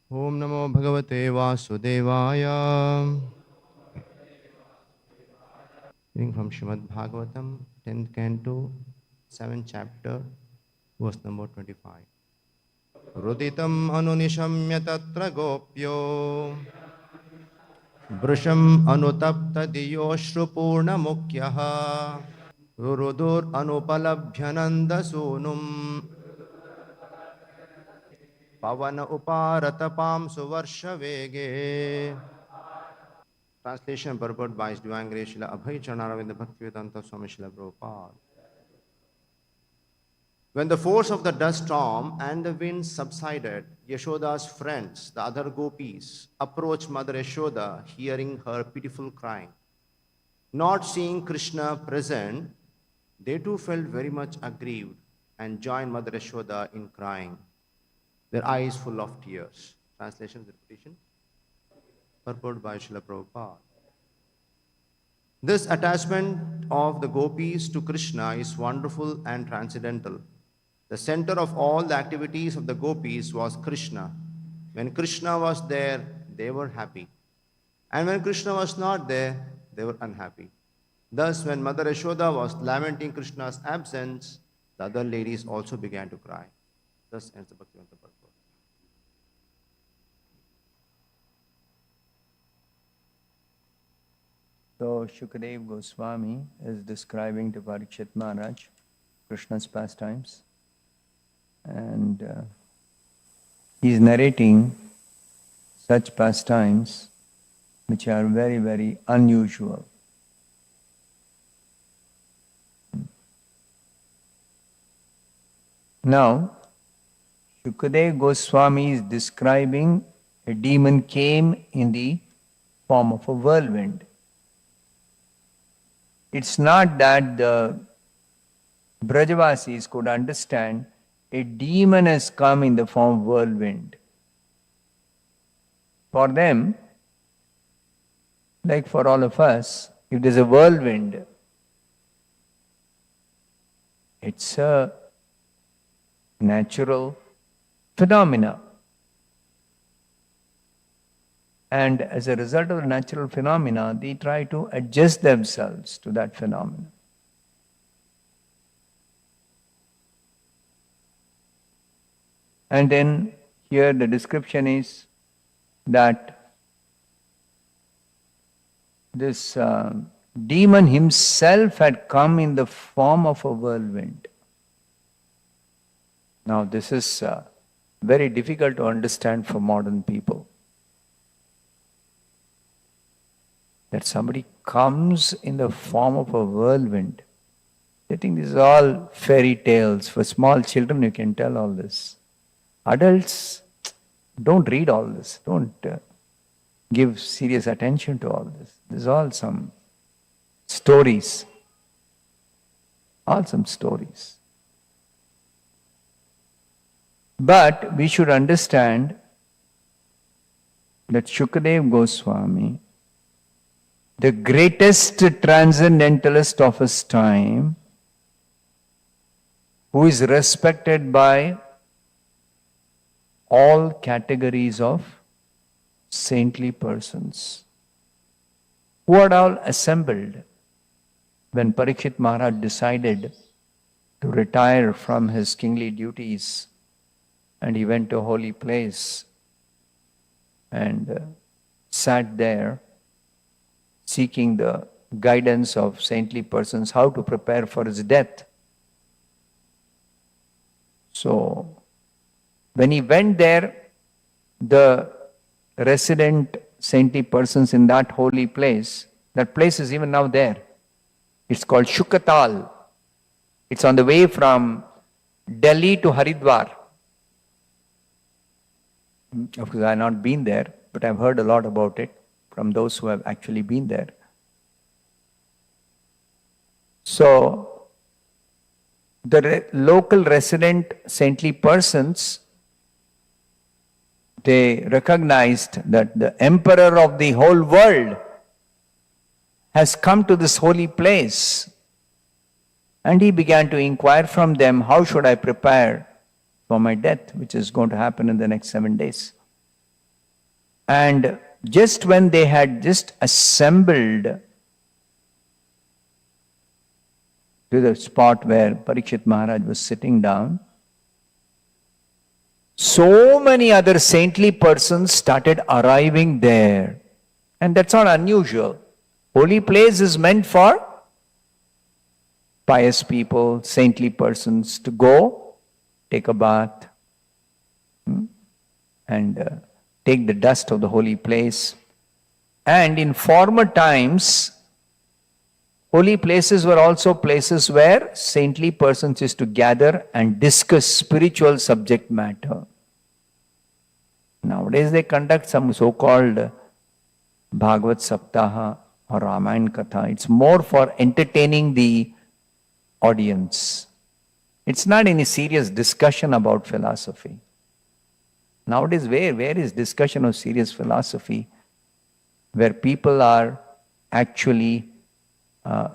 Om Namo Bhagavate Vasudevaya. Reading from Srimad Bhagavatam, 10th canto, 7th chapter, verse number 25. Ruditam anunishamya tatra gopyo Brusham anutapta diyoshru purna mukyaha Rurudur anupalabhyananda sunum Pavana uparatapam suvarsha vege. Translation and purport by His Divine Grace Srila Abhay Charnaravinda Bhaktivedanta Swami Srila Prabhupada. When the force of the dust storm and the wind subsided, Yashoda's friends, the other gopis, approached Mother Yashoda, hearing her pitiful crying. Not seeing Krishna present, they too felt very much aggrieved and joined Mother Yashoda in crying, their eyes full of tears. Translation and repetition. Purport by Srila Prabhupada. This attachment of the gopis to Krishna is wonderful and transcendental. The center of all the activities of the gopis was Krishna. When Krishna was there, they were happy. And when Krishna was not there, they were unhappy. Thus, when Mother Yashoda was lamenting Krishna's absence, the other ladies also began to cry. Thus ends the Bhaktivedanta purport. So Shukadeva Goswami is describing to Parikshit Maharaj Krishna's pastimes, and he is narrating such pastimes which are very, very unusual. Now, Shukadeva Goswami is describing a demon came in the form of a whirlwind. It's not that the Brajavasis could understand a demon has come in the form of whirlwind. For them, like for all of us, if there's a whirlwind, it's a natural phenomena. And as a result of the natural phenomena, they try to adjust themselves to that phenomenon. And then here the description is that this demon himself had come in the form of a whirlwind. Now this is very difficult to understand for modern people. That somebody comes in the form of a whirlwind. I think this is all fairy tales. For small children you can tell all this. Adults, don't read all this. Don't give serious attention to all this. This is all some stories. All some stories. But we should understand that Shukadeva Goswami, the greatest transcendentalist of his time, who is respected by all categories of saintly persons, who had all assembled when Parikshit Maharaj decided to retire from his kingly duties, and he went to a holy place and sat there seeking the guidance of saintly persons, how to prepare for his death. So, when he went there, the resident saintly persons in that holy place, that place is even now there. It's called Shukatal. It's on the way from Delhi to Haridwar. Of course, I have not been there, but I've heard a lot about it from those who have actually been there. So, the local resident saintly persons, they recognized that the emperor of the whole world has come to this holy place. And he began to inquire from them, how should I prepare for my death, which is going to happen in the next 7 days. And just when they had just assembled to the spot where Parikshit Maharaj was sitting down, so many other saintly persons started arriving there. And that's not unusual. Holy place is meant for pious people, saintly persons to go, take a bath, and take the dust of the holy place. And in former times, holy places were also places where saintly persons used to gather and discuss spiritual subject matter. Nowadays they conduct some so-called Bhagavat Saptaha or Ramayana Katha. It's more for entertaining the audience. It's not any serious discussion about philosophy. Nowadays, where is discussion of serious philosophy, where people are actually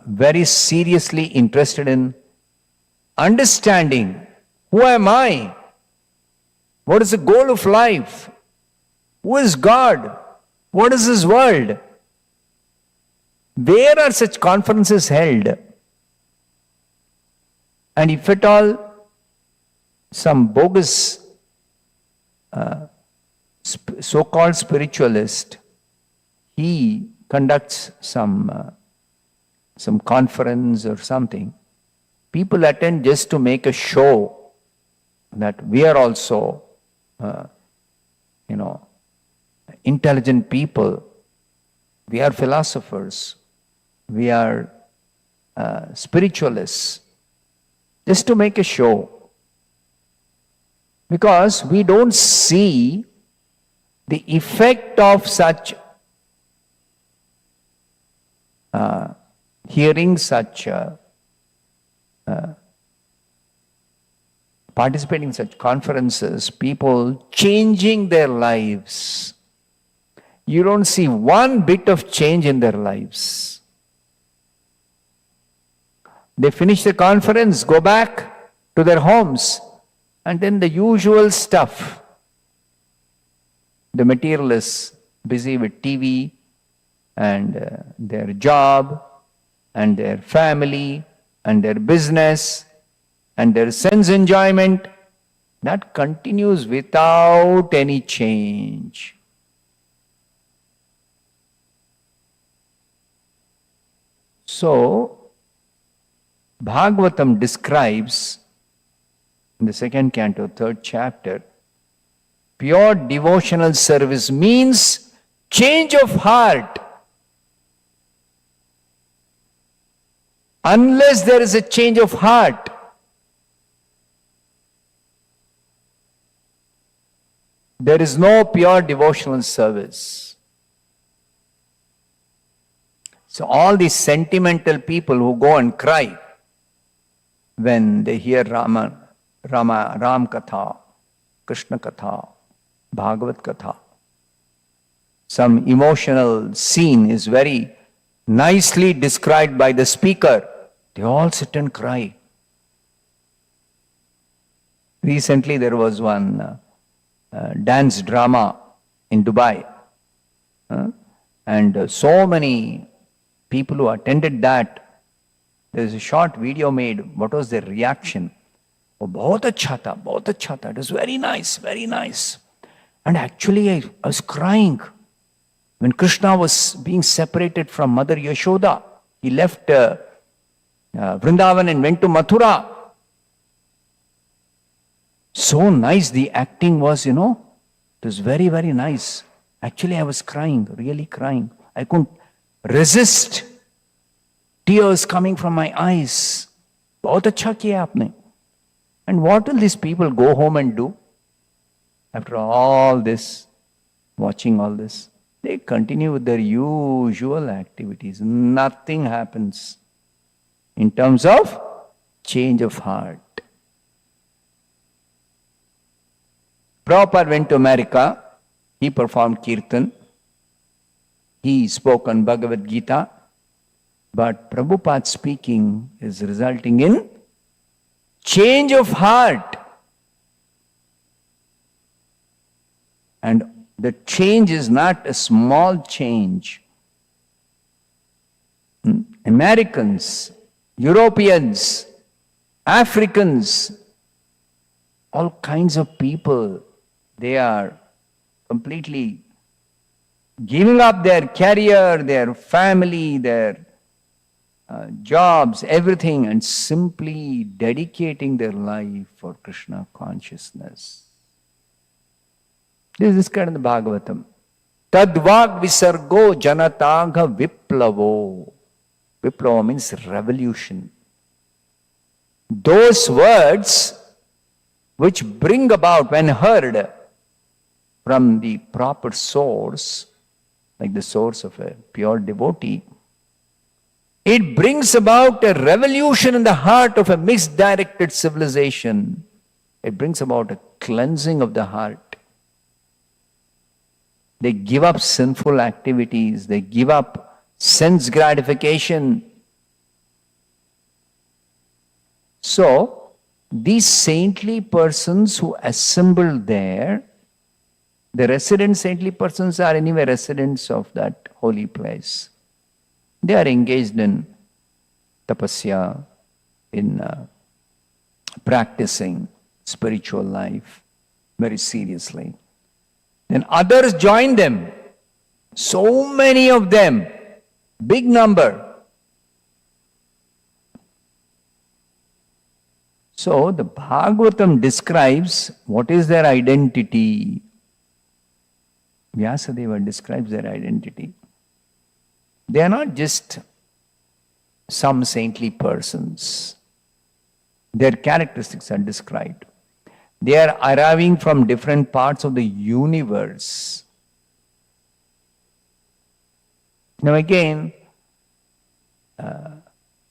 very seriously interested in understanding who am I? What is the goal of life? Who is God? What is this world? Where are such conferences held? And if at all some bogus so-called spiritualist, he conducts some conference or something, people attend just to make a show that we are also, intelligent people, we are philosophers, we are spiritualists, just to make a show. Because we don't see the effect of such hearing such, participating in such conferences, people changing their lives. You don't see one bit of change in their lives. They finish the conference, go back to their homes, and then the usual stuff. The materialists busy with TV and their job and their family and their business and their sense enjoyment. That continues without any change. So, Bhagavatam describes in the second canto, third chapter, pure devotional service means change of heart. Unless there is a change of heart, there is no pure devotional service. So all these sentimental people who go and cry when they hear Ram Katha, Krishna Katha, Bhagavat Katha, some emotional scene is very nicely described by the speaker, they all sit and cry. Recently there was one dance drama in Dubai, and so many people who attended that, there's a short video made. What was their reaction? Oh, bahut acha tha, it was very nice, very nice. And actually I was crying when Krishna was being separated from Mother Yashoda. He left Vrindavan and went to Mathura. So nice the acting was, it was very, very nice. Actually I was crying, really crying. I couldn't resist tears coming from my eyes. Bahut acha kiya aapne. And what will these people go home and do? After all this, watching all this, they continue with their usual activities. Nothing happens in terms of change of heart. Prabhupada went to America. He performed kirtan. He spoke on Bhagavad Gita. But Prabhupada speaking is resulting in change of heart. And The change is not a small change. Americans, Europeans, Africans, all kinds of people, they are completely giving up their career, their family, their jobs, everything, and simply dedicating their life for Krishna consciousness. This is described in the Bhagavatam. Tadvag visargo janatagha viplavo. Viplava means revolution. Those words which bring about, when heard from the proper source, like the source of a pure devotee, it brings about a revolution in the heart of a misdirected civilization. It brings about a cleansing of the heart. They give up sinful activities. They give up sense gratification. So, these saintly persons who assembled there, the resident saintly persons are anyway residents of that holy place. They are engaged in tapasya, in practicing spiritual life very seriously. Then others join them. So many of them, big number. So the Bhagavatam describes what is their identity. Vyasadeva describes their identity. They are not just some saintly persons. Their characteristics are described. They are arriving from different parts of the universe. Now again,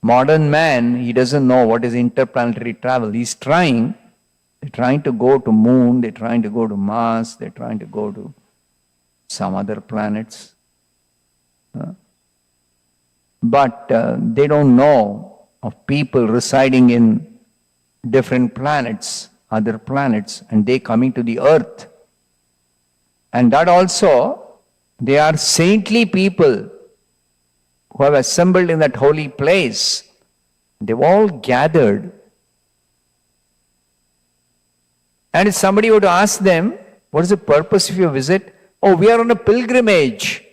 modern man, he doesn't know what is interplanetary travel. He's trying. They're trying to go to moon, they're trying to go to Mars, they're trying to go to some other planets. But they don't know of people residing in different planets, other planets, and they coming to the earth. And that also, they are saintly people who have assembled in that holy place. They've all gathered. And if somebody were to ask them, what is the purpose of your visit? Oh, we are on a pilgrimage.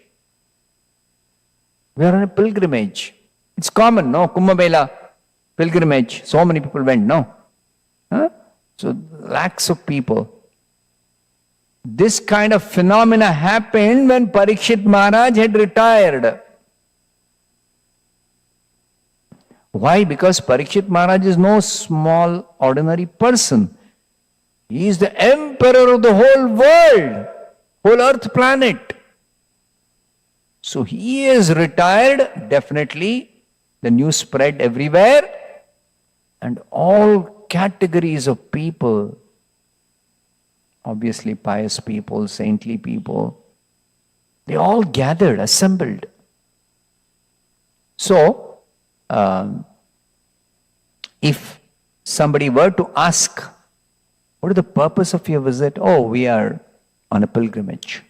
We are on a pilgrimage. It's common, no? Kumbh Mela, pilgrimage. So many people went, no? So lakhs of people. This kind of phenomena happened when Parikshit Maharaj had retired. Why? Because Parikshit Maharaj is no small ordinary person. He is the emperor of the whole world, whole earth planet. So he is retired, definitely. The news spread everywhere. And all categories of people, obviously pious people, saintly people, they all gathered, assembled. So, if somebody were to ask, what is the purpose of your visit? Oh, we are on a pilgrimage.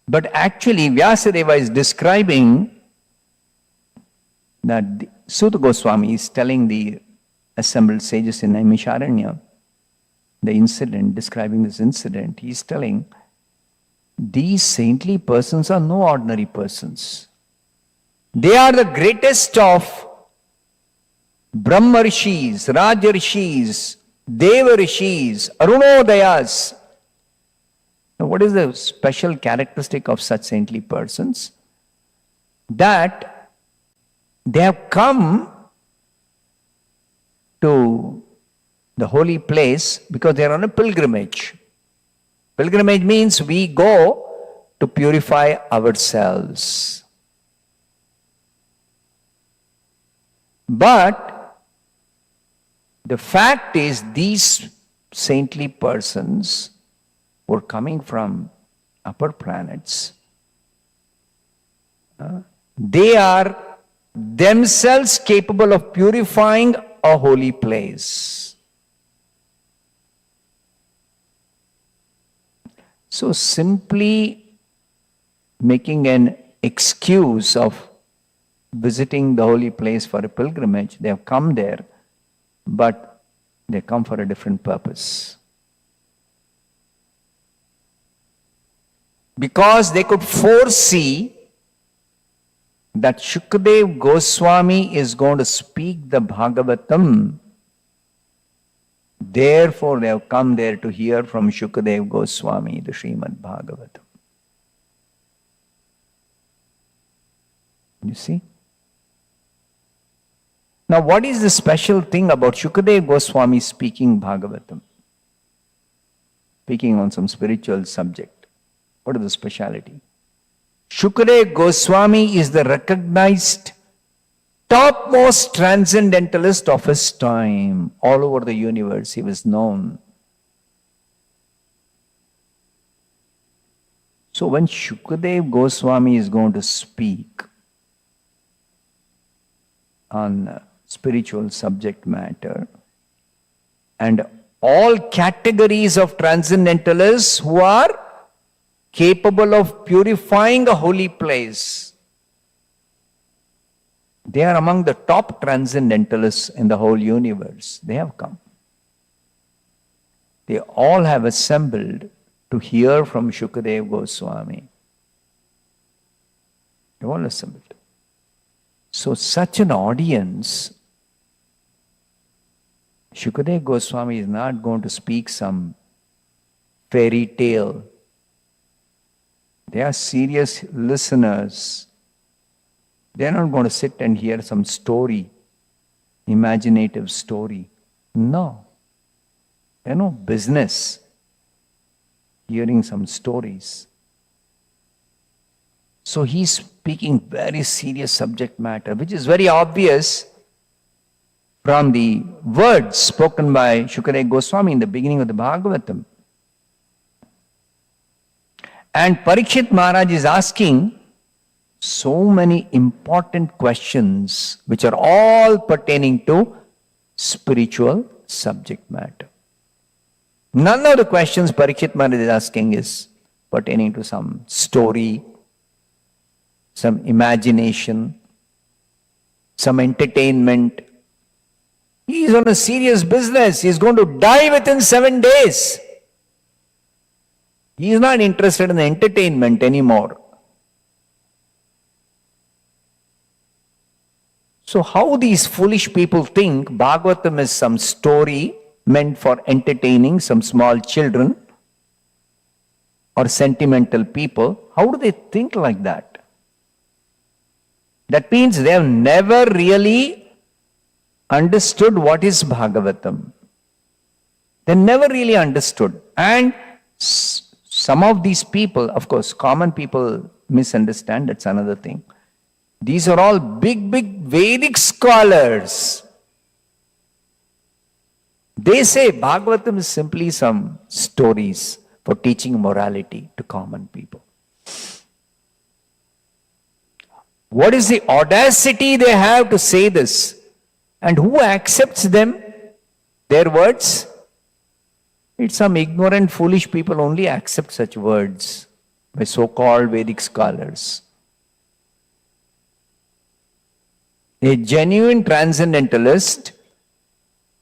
But actually, Vyasadeva is describing that Sutta Goswami is telling the assembled sages in Naimisharanya the incident, describing this incident. He is telling these saintly persons are no ordinary persons. They are the greatest of Brahmarshis, Rajarshis, Devarshis, Arunodayas. Now, what is the special characteristic of such saintly persons? That they have come to the holy place because they are on a pilgrimage. Pilgrimage means we go to purify ourselves. But the fact is, these saintly persons were coming from upper planets. They are themselves capable of purifying a holy place. So simply making an excuse of visiting the holy place for a pilgrimage, they have come there, but they come for a different purpose. Because they could foresee that Shukadev Goswami is going to speak the Bhagavatam. Therefore, they have come there to hear from Shukadev Goswami the Srimad Bhagavatam. You see? Now, what is the special thing about Shukadev Goswami speaking Bhagavatam? Speaking on some spiritual subject. What is the speciality? Shukadev Goswami is the recognized topmost transcendentalist of his time. All over the universe, he was known. So when Shukadev Goswami is going to speak on spiritual subject matter, and all categories of transcendentalists who are capable of purifying a holy place, they are among the top transcendentalists in the whole universe. They have come. They all have assembled to hear from Shukadev Goswami. They all assembled. So such an audience, Shukadev Goswami is not going to speak some fairy tale. They are serious listeners. They are not going to sit and hear some story, imaginative story. No. They have no business hearing some stories. So he's speaking very serious subject matter, which is very obvious from the words spoken by Shukadev Goswami in the beginning of the Bhagavatam. And Parikshit Maharaj is asking so many important questions which are all pertaining to spiritual subject matter. None of the questions Parikshit Maharaj is asking is pertaining to some story, some imagination, some entertainment. He is on a serious business. He is going to die within 7 days. He is not interested in entertainment anymore. So how these foolish people think Bhagavatam is some story meant for entertaining some small children or sentimental people, how do they think like that? That means they have never really understood what is Bhagavatam. They never really understood. And some of these people, of course, common people misunderstand, that's another thing. These are all big Vedic scholars. They say Bhagavatam is simply some stories for teaching morality to common people. What is the audacity they have to say this? And who accepts them? Their words? It's some ignorant, foolish people only accept such words by so-called Vedic scholars. A genuine transcendentalist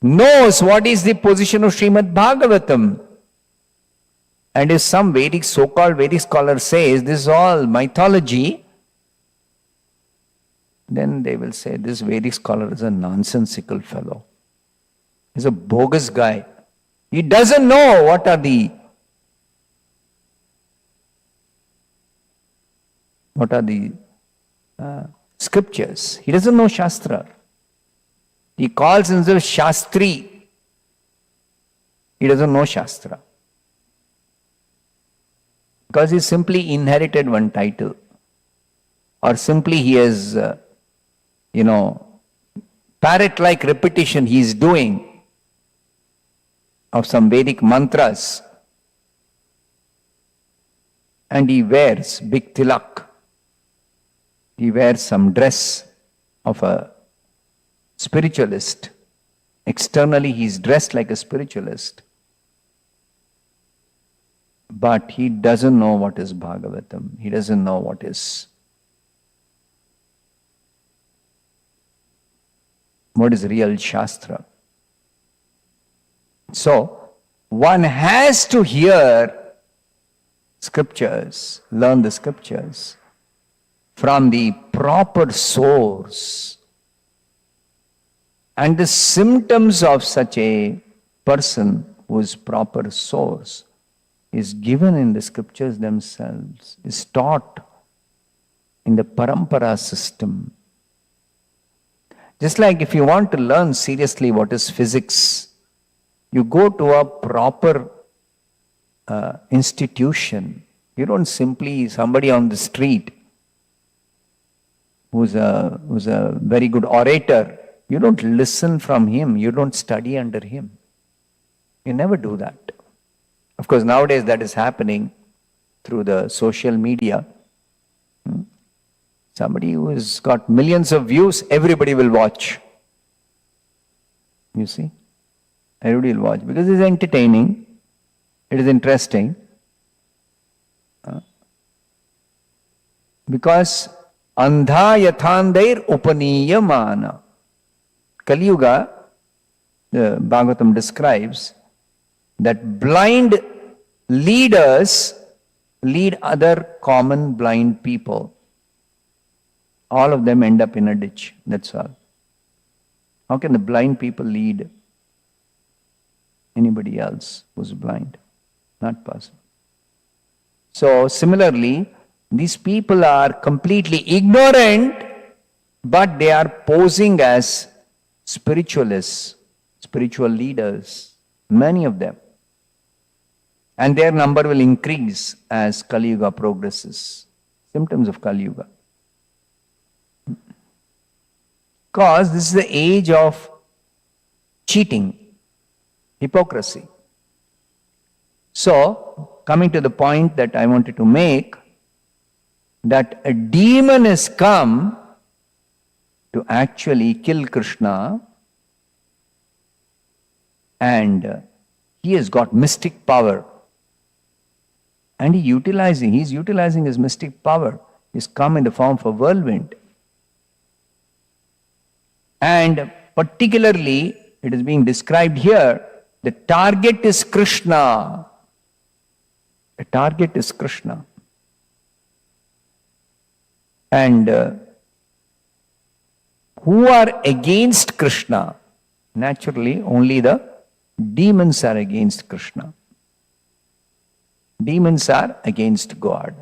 knows what is the position of Srimad Bhagavatam. And if some Vedic, so-called Vedic scholar says this is all mythology, then they will say this Vedic scholar is a nonsensical fellow. He's a bogus guy. He doesn't know what are the scriptures. He doesn't know Shastra. He calls himself Shastri. He doesn't know Shastra. Because he simply inherited one title. Or simply he has, parrot-like repetition he is doing of some Vedic mantras. And he wears big tilak. He wears some dress of a spiritualist. Externally he is dressed like a spiritualist. but he doesn't know what is Bhagavatam. He doesn't know what is real Shastra. So, one has to hear scriptures, learn the scriptures from the proper source. And the symptoms of such a person whose proper source is given in the scriptures themselves, is taught in the parampara system. Just like if you want to learn seriously what is physics, you go to a proper institution. You don't simply, somebody on the street who's a very good orator, you don't listen from him, you don't study under him. You never do that. Of course, nowadays that is happening through the social media. Somebody who has got millions of views, everybody will watch. You see? Everybody will watch because it's entertaining, it is interesting. Because andha yathandair upaniyamana. Kali Yuga, the Bhagavatam describes that blind leaders lead other common blind people. All of them end up in a ditch, that's all. How can the blind people lead anybody else who's blind? Not possible. So similarly, these people are completely ignorant, but they are posing as spiritualists, spiritual leaders, many of them. And their number will increase as Kali Yuga progresses. Symptoms of Kali Yuga. Because this is the age of cheating, hypocrisy. So, coming to the point that I wanted to make, that a demon has come to actually kill Krishna, and he has got mystic power. And he's utilizing his mystic power. He's come in the form of a whirlwind. And particularly, it is being described here, the target is Krishna. The target is Krishna. And who are against Krishna? Naturally, only the demons are against Krishna. Demons are against God.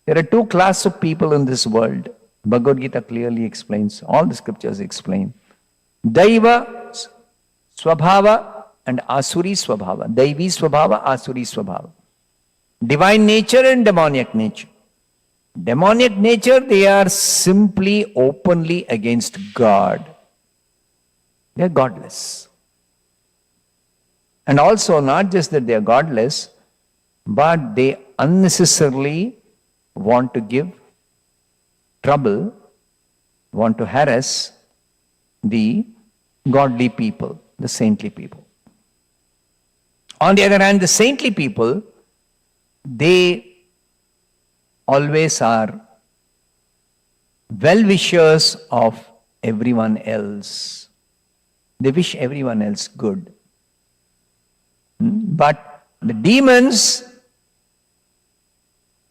There are two classes of people in this world. Bhagavad Gita clearly explains, all the scriptures explain. Daiva Swabhava and Asuri Swabhava. Daivi Swabhava, Asuri Swabhava. Divine nature and demoniac nature. Demoniac nature, they are simply openly against God. They are godless. And also, not just that they are godless, but they unnecessarily want to give trouble, want to harass the godly people, the saintly people. On the other hand, the saintly people, they always are well-wishers of everyone else. They wish everyone else good. But the demons,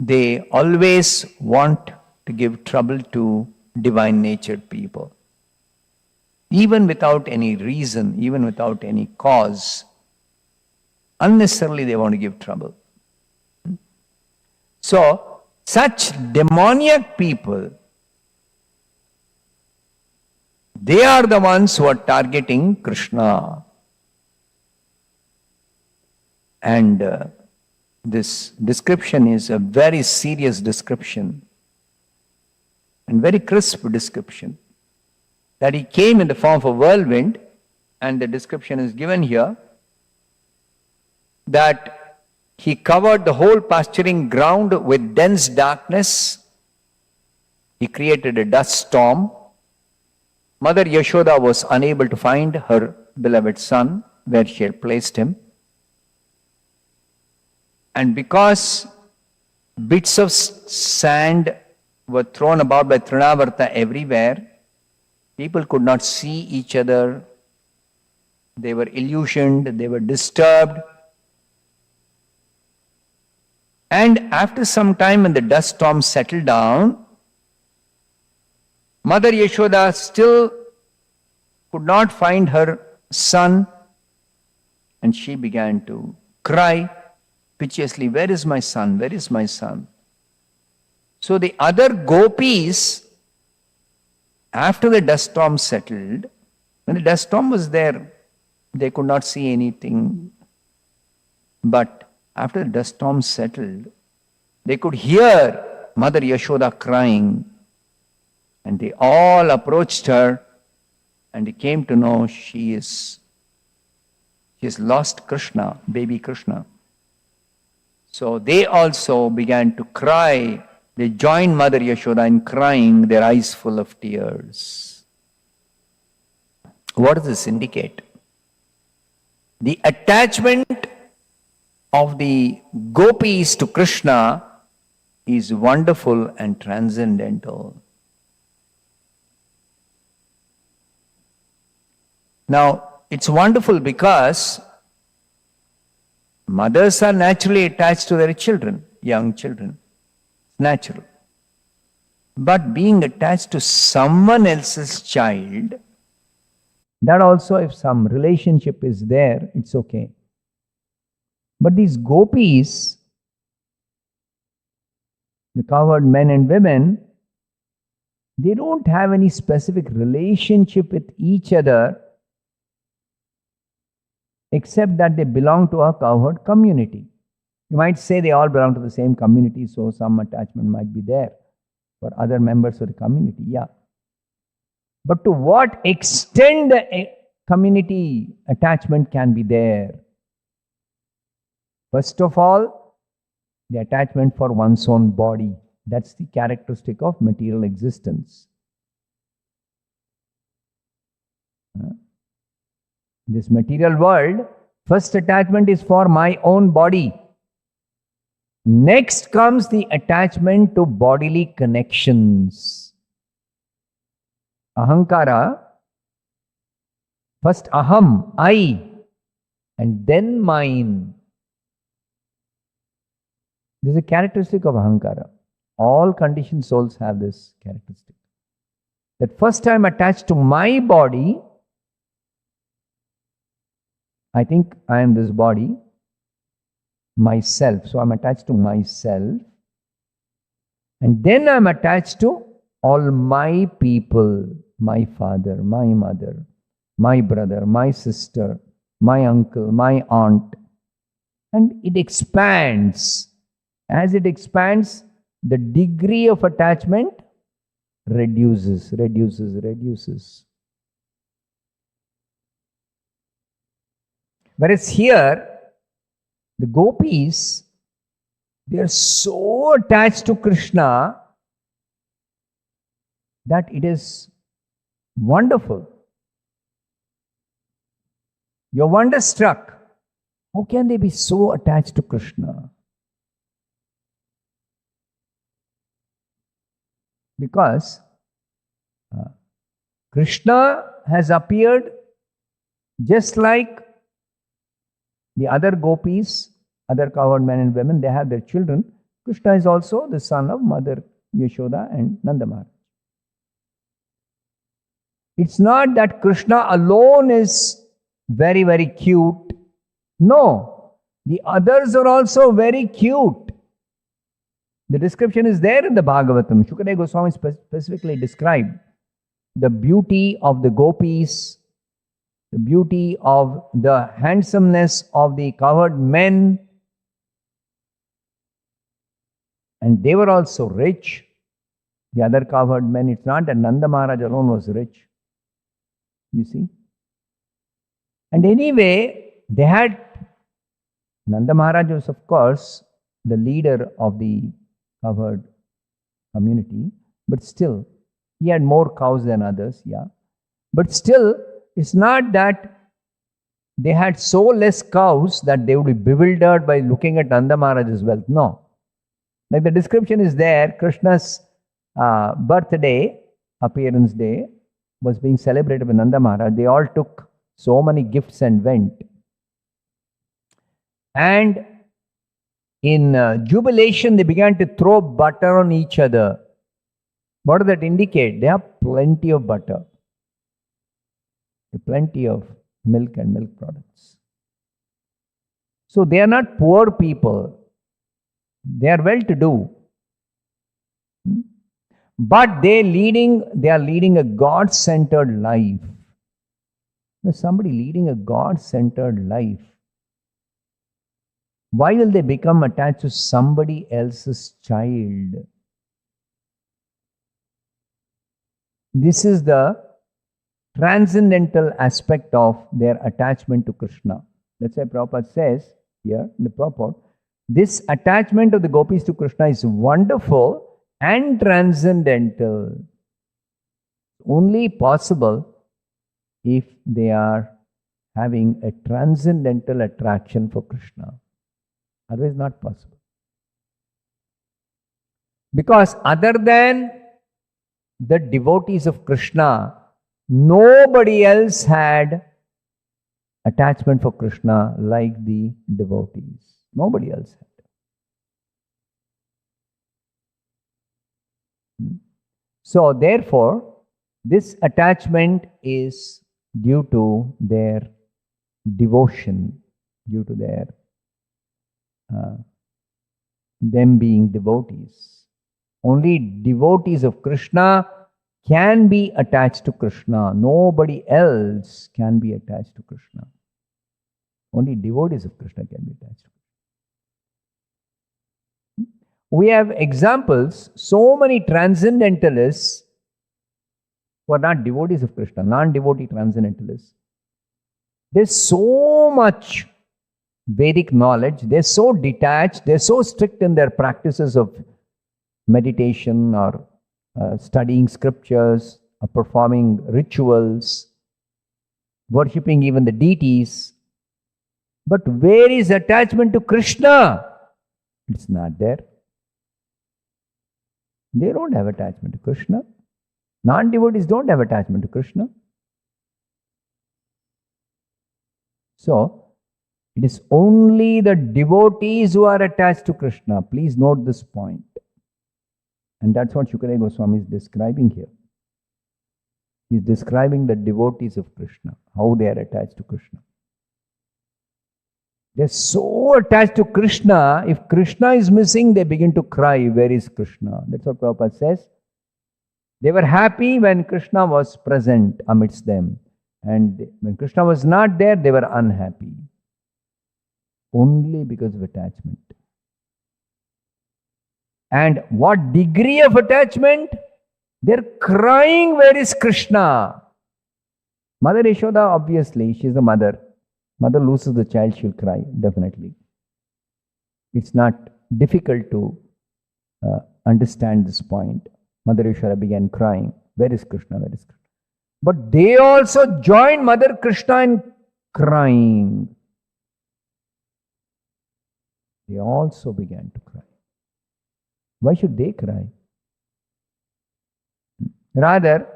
they always want to give trouble to divine-natured people. Even without any reason, even without any cause. Unnecessarily they want to give trouble. So, such demoniac people, they are the ones who are targeting Krishna. And this description is a very serious description and very crisp description. That he came in the form of a whirlwind, and the description is given here, that he covered the whole pasturing ground with dense darkness. He created a dust storm. Mother Yashoda was unable to find her beloved son where she had placed him. And because bits of sand were thrown about by Trinavarta everywhere, people could not see each other. They were illusioned, they were disturbed. And after some time, when the dust storm settled down, Mother Yashoda still could not find her son, and she began to cry piteously, "Where is my son? Where is my son?" So the other gopis, after the dust storm settled, when the dust storm was there, they could not see anything. But after the dust storm settled, they could hear Mother Yashoda crying, and they all approached her, and they came to know she has lost Krishna, baby Krishna. So they also began to cry. They joined Mother Yashoda in crying, their eyes full of tears. What does this indicate? The attachment of the gopis to Krishna is wonderful and transcendental. Now, it's wonderful because mothers are naturally attached to their children, young children. Natural. But being attached to someone else's child, that also, if some relationship is there, it's okay. But these gopis, the cowherd men and women, they don't have any specific relationship with each other except that they belong to a cowherd community. You might say they all belong to the same community, so some attachment might be there for other members of the community, yeah. But to what extent the community attachment can be there? First of all, the attachment for one's own body. That's the characteristic of material existence. This material world, first attachment is for my own body. Next comes the attachment to bodily connections. Ahankara, first aham, I, and then mine. This is a characteristic of ahankara. All conditioned souls have this characteristic. That first I am attached to my body. I think I am this body, myself. So I'm attached to myself. And then I'm attached to all my people, my father, my mother, my brother, my sister, my uncle, my aunt. And it expands. As it expands, the degree of attachment reduces. Whereas here, the gopis, they are so attached to Krishna that it is wonderful. You're wonderstruck. How can they be so attached to Krishna? Because Krishna has appeared just like the other gopis, other cowherd men and women, they have their children. Krishna is also the son of Mother Yashoda and Nanda Maharaj. It's not that Krishna alone is very, very cute. No, the others are also very cute. The description is there in the Bhagavatam. Shukadeva Goswami specifically described the beauty of the gopis, the beauty of the handsomeness of the cowherd men. And they were also rich. The other cowherd men, it's not that Nanda Maharaj alone was rich. You see? And anyway, they had, Nanda Maharaj was of course the leader of the cowherd community, but still, he had more cows than others, yeah. But still, it's not that they had so less cows that they would be bewildered by looking at Nanda Maharaj's wealth. No. Like the description is there, Krishna's birthday, appearance day, was being celebrated with Nanda Maharaj. They all took so many gifts and went. And in jubilation, they began to throw butter on each other. What does that indicate? They have plenty of butter, plenty of milk and milk products. So they are not poor people. They are well-to-do. But they are leading a God-centered life. If somebody leading a God-centered life, why will they become attached to somebody else's child? This is the transcendental aspect of their attachment to Krishna. That's why Prabhupada says here in the purport, this attachment of the gopis to Krishna is wonderful and transcendental. Only possible if they are having a transcendental attraction for Krishna. Otherwise, not possible. Because other than the devotees of Krishna, nobody else had attachment for Krishna like the devotees. Nobody else had. So, therefore, this attachment is due to their devotion, due to their them being devotees. Only devotees of Krishna can be attached to Krishna. Nobody else can be attached to Krishna. Only devotees of Krishna can be attached to Krishna. We have examples, so many transcendentalists who are not devotees of Krishna, non-devotee transcendentalists. There's so much Vedic knowledge, they're so detached, they're so strict in their practices of meditation or studying scriptures, or performing rituals, worshipping even the deities. But where is attachment to Krishna? It's not there. They don't have attachment to Krishna. Non-devotees don't have attachment to Krishna. So, it is only the devotees who are attached to Krishna. Please note this point. And that's what Shukadeva Goswami is describing here. He is describing the devotees of Krishna, how they are attached to Krishna. They are so attached to Krishna, if Krishna is missing, they begin to cry, where is Krishna? That's what Prabhupada says. They were happy when Krishna was present amidst them. And when Krishna was not there, they were unhappy. Only because of attachment. And what degree of attachment? They're crying, where is Krishna? Mother Yashoda, obviously, she's a mother. Mother loses the child, she'll cry, definitely. It's not difficult to understand this point. Mother Yashoda began crying, where is Krishna, where is Krishna? But they also joined Mother Krishna in crying. They also began to cry. Why should they cry? Rather,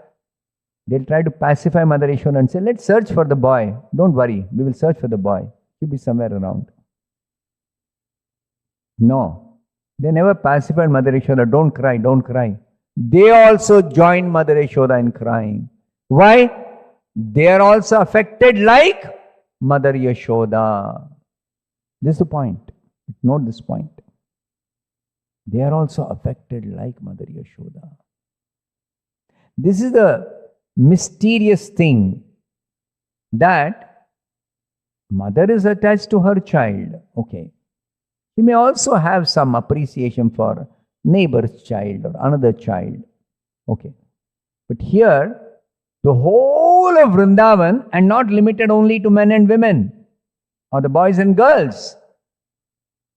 they'll try to pacify Mother Yashoda and say, let's search for the boy. Don't worry, we will search for the boy. He'll be somewhere around. No, they never pacified Mother Yashoda. Don't cry, don't cry. They also joined Mother Yashoda in crying. Why? They are also affected like Mother Yashoda. This is the point. Note this point. They are also affected like Mother Yashoda. This is the mysterious thing, that mother is attached to her child. Okay. She may also have some appreciation for neighbor's child or another child. Okay. But here, the whole of Vrindavan, and not limited only to men and women, or the boys and girls,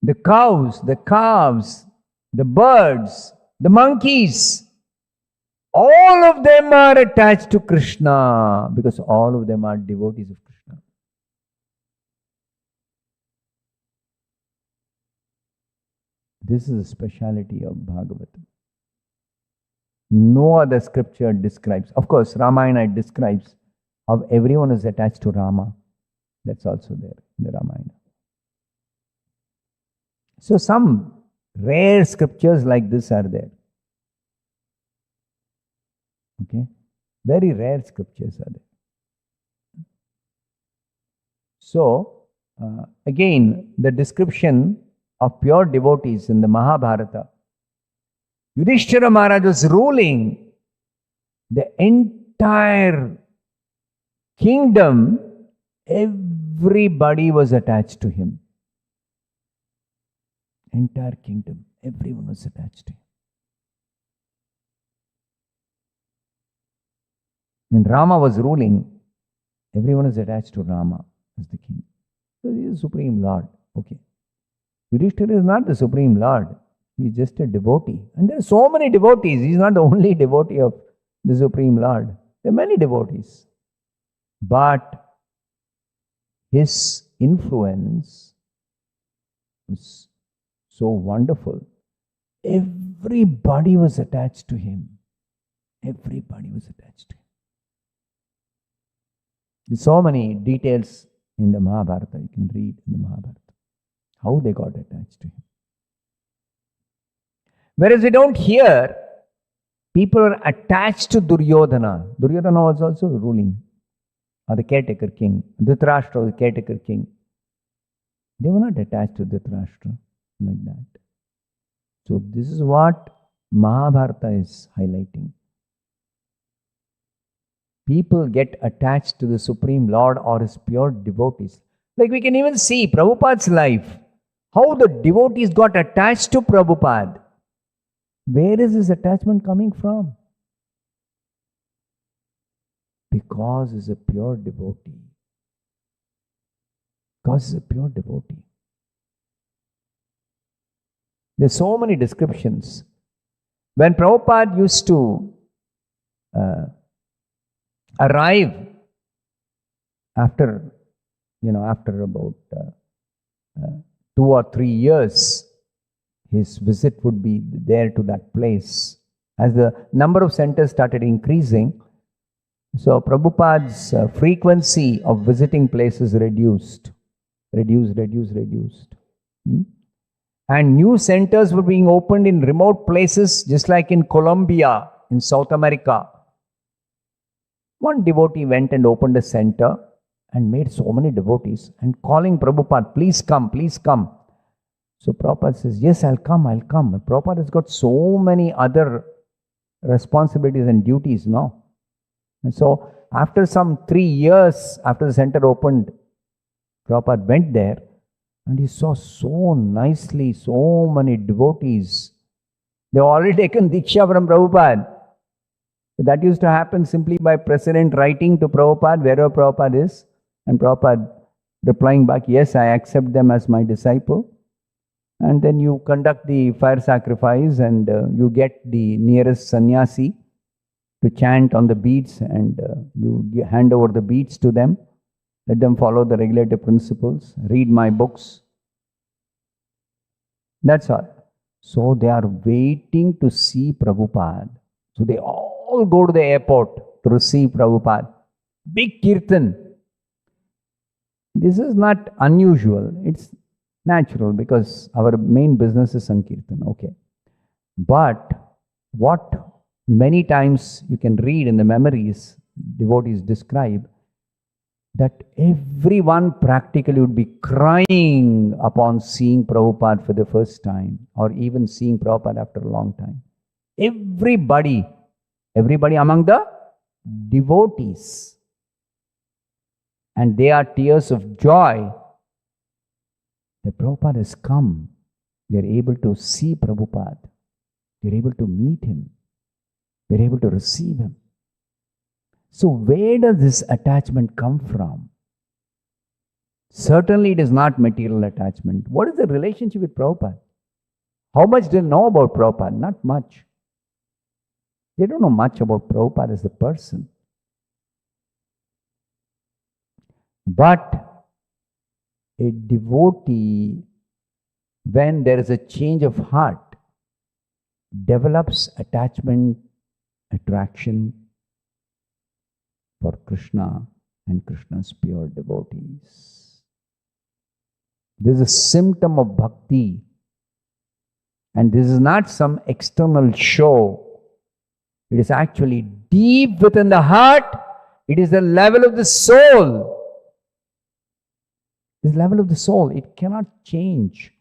the cows, the calves, the birds, the monkeys, all of them are attached to Krishna, because all of them are devotees of Krishna. This is the speciality of Bhagavatam. No other scripture describes. Of course, Ramayana describes how everyone is attached to Rama. That's also there in the Ramayana. So some rare scriptures like this are there. Okay? Very rare scriptures are there. So, again, the description of pure devotees in the Mahabharata. Yudhishthira Maharaj was ruling the entire kingdom. Everybody was attached to him. Entire kingdom, everyone was attached to him. When Rama was ruling, everyone is attached to Rama as the king. So he is the Supreme Lord. Okay. Yudhishthira is not the Supreme Lord. He is just a devotee. And there are so many devotees. He is not the only devotee of the Supreme Lord. There are many devotees. But his influence was so wonderful. Everybody was attached to him. Everybody was attached to him. There's so many details in the Mahabharata. You can read in the Mahabharata how they got attached to him. Whereas we don't hear people are attached to Duryodhana. Duryodhana was also ruling, or the caretaker king. Dhritarashtra was the caretaker king. They were not attached to Dhritarashtra like that. So this is what Mahabharata is highlighting. People get attached to the Supreme Lord or his pure devotees. Like we can even see Prabhupada's life, how the devotees got attached to Prabhupada. Where is this attachment coming from? Because he's a pure devotee. Because he's a pure devotee. There's so many descriptions. When Prabhupada used to arrive after about 2 or 3 years, his visit would be there to that place. As the number of centers started increasing, so Prabhupada's frequency of visiting places reduced. And new centers were being opened in remote places, just like in Colombia, in South America. One devotee went and opened a center and made so many devotees and calling Prabhupada, please come, please come. So Prabhupada says, yes, I'll come. But Prabhupada has got so many other responsibilities and duties now. And so after some 3 years after the center opened, Prabhupada went there and he saw so nicely so many devotees. They already taken Diksha from Prabhupada. That used to happen simply by President writing to Prabhupada wherever Prabhupada is, and Prabhupada replying back, yes, I accept them as my disciple. And then you conduct the fire sacrifice and you get the nearest sannyasi to chant on the beads, and you hand over the beads to them. Let them follow the regulative principles, read my books. That's all. So they are waiting to see Prabhupada. So they all go to the airport to receive Prabhupada. Big kirtan. This is not unusual. It's natural because our main business is Sankirtan. Okay. But what many times you can read in the memories, devotees describe, that everyone practically would be crying upon seeing Prabhupada for the first time, or even seeing Prabhupada after a long time. Everybody among the devotees. And they are tears of joy that Prabhupada has come. They are able to see Prabhupada. They are able to meet him. They are able to receive him. So where does this attachment come from? Certainly it is not material attachment. What is the relationship with Prabhupada? How much do they know about Prabhupada? Not much. They don't know much about Prabhupada as a person. But a devotee when there is a change of heart, develops attachment, attraction for Krishna and Krishna's pure devotees. This is a symptom of bhakti. And this is not some external show. It is actually deep within the heart. It is the level of the soul. This level of the soul, it cannot change.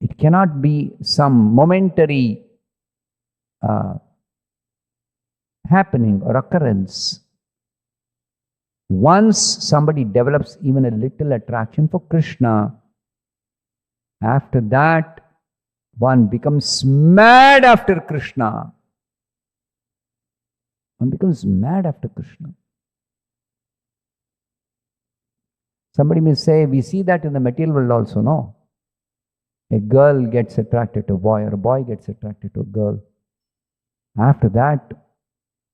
It cannot be some momentary happening or occurrence. Once somebody develops even a little attraction for Krishna, after that, one becomes mad after Krishna. One becomes mad after Krishna. Somebody may say, we see that in the material world also, no? A girl gets attracted to a boy, or a boy gets attracted to a girl. After that,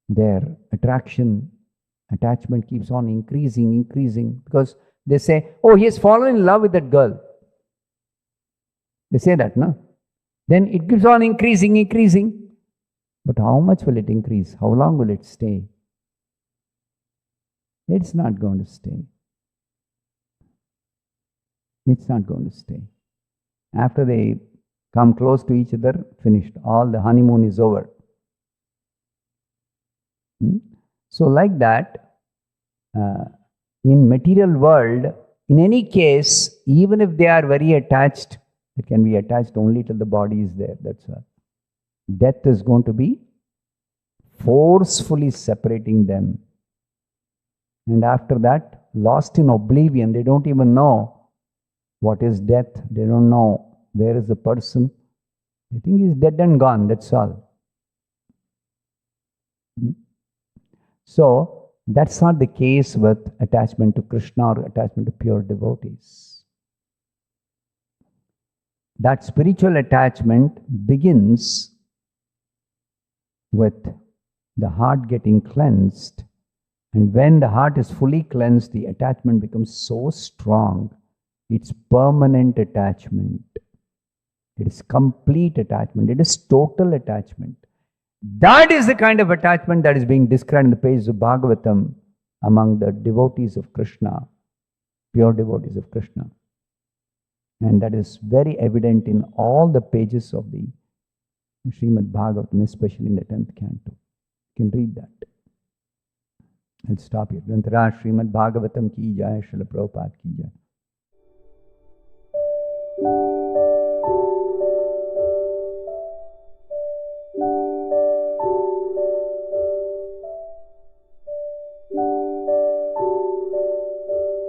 their attachment keeps on increasing, because they say, oh, he has fallen in love with that girl. They say that, no? Then it keeps on increasing. But how much will it increase? How long will it stay? It's not going to stay. It's not going to stay. After they come close to each other, finished. All the honeymoon is over. So like that, in material world, in any case, even if they are very attached, they can be attached only till the body is there. That's all. Death is going to be forcefully separating them. And after that, lost in oblivion, they don't even know what is death. They don't know where is the person. They think he's dead and gone, that's all. So, that's not the case with attachment to Krishna or attachment to pure devotees. That spiritual attachment begins with the heart getting cleansed. And when the heart is fully cleansed, the attachment becomes so strong. It's permanent attachment. It is complete attachment. It is total attachment. That is the kind of attachment that is being described in the pages of Bhagavatam among the devotees of Krishna, pure devotees of Krishna. And that is very evident in all the pages of the Srimad Bhagavatam, especially in the 10th canto. You can read that. I'll stop here. Grantharaj Srimad Bhagavatam ki jai, Srila Prabhupada ki jai.